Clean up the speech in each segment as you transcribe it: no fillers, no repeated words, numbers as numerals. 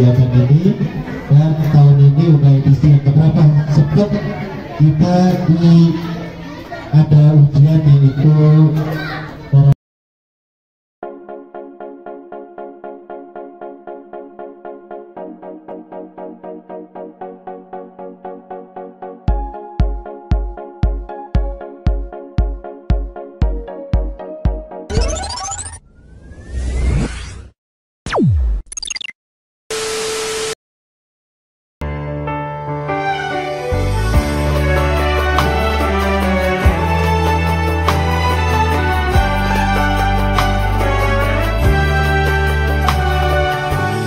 kegiatan ini, dan tahun ini udah edisi yang keberapa? Sempat kita ada ujian yaitu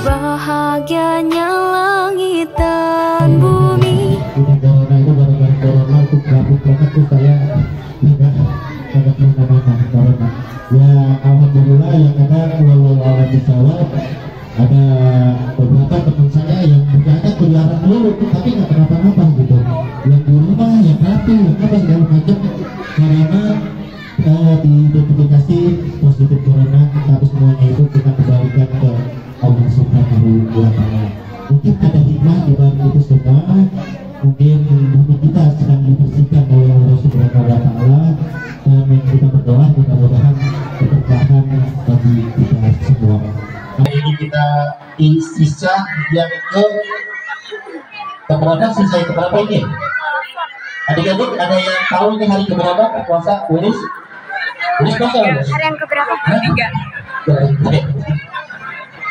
bahagianya langit dan bumi. Corona itu gara-gara corona itu gabut banget tuh saya tidak sangat mengenal corona. Ya alhamdulillah yang ada walau alam bisawab, ada beberapa teman saya yang berada keliaran dulu tapi nggak kenapa-napa gitu. Yang di rumah yang rapi, yang apa segala macam karena diidentifikasi positif corona, tapi semuanya itu kita kembalikan ke Allah Subhanahu wa Ta'ala. Mungkin ada hikmah di balik itu semua. Mungkin bumi kita sedang dibersihkan oleh Allah Subhanahu wa Ta'ala, dan kita berdoa mudah-mudahan keberkahan bagi kita semua. Ini kita sisa yang keberapa? Sisa yang keberapa ini? Adik-adik ada yang tahu ini hari keberapa puasa? Unis puasa? Hari yang keberapa? Ketiga.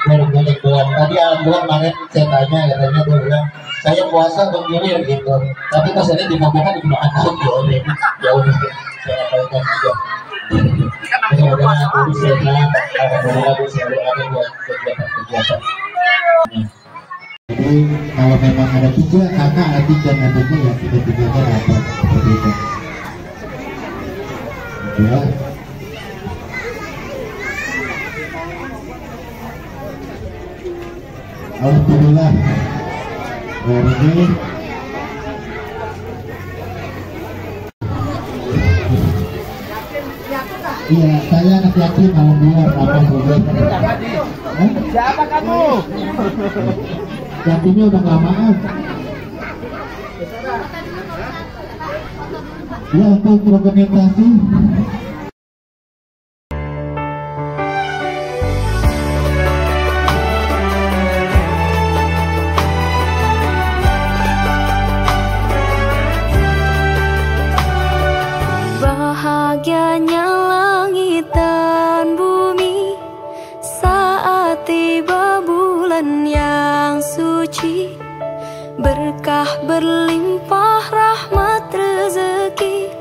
Balik bulan tadi bulan kemarin saya tanya, katanya dia bilang saya puasa bergilir gitu, tapi pas ini dimakan dimakan tahun ya udah saya katakan juga mudah-mudahan aku bisa aku selalu ada buat kegiatan-kegiatan. Jadi kalau memang ada 3 kakak adik dan adiknya ya kita tinggalkan apa seperti itu ya. Alhamdulillah hari ini iya saya anak yatim alhamdulillah. Siapa kamu? Yatimnya udah kelamaan ya. Untuk dokumentasi bahagianya langit dan bumi saat tiba bulan yang suci, berkah berlimpah rahmat rezeki,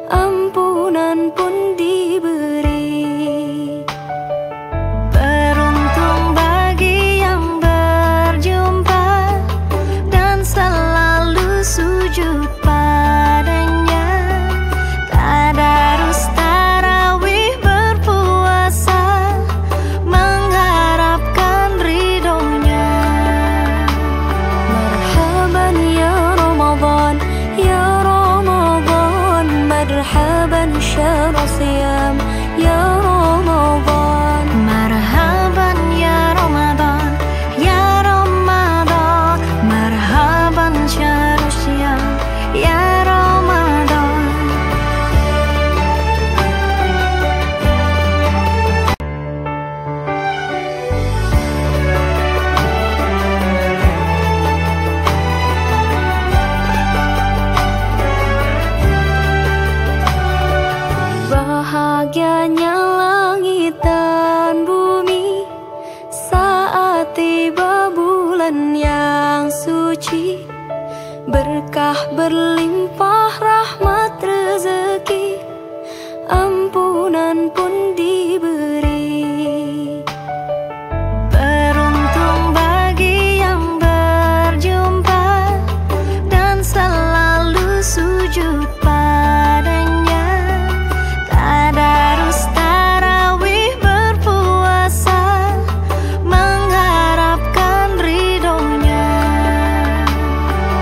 ampunan pun diberi. Beruntung bagi yang berjumpa dan selalu sujud padanya. Tadarus tarawih berpuasa mengharapkan ridhonya. Marhaban ya Ramadan, ya Ramadan, marhaban syahr siyam ya Ramadan. Marhaban ya Ramadan, ya Ramadan, marhaban syahr siyam ya Ramadan. Bahagianya langit dan bumi saat tiba bulan yang suci, berkah berlimpah rahmat rezeki, ampunan pun diberi. Beruntung bagi yang berjumpa dan selalu sujud padanya. Tadarus tarawih berpuasa mengharapkan ridhonya.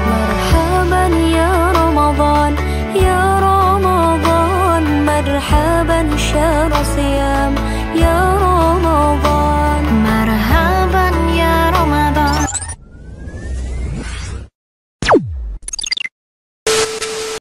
Marhaban ya Ramadan, ya Ramadan, marhaban syahr siyam ya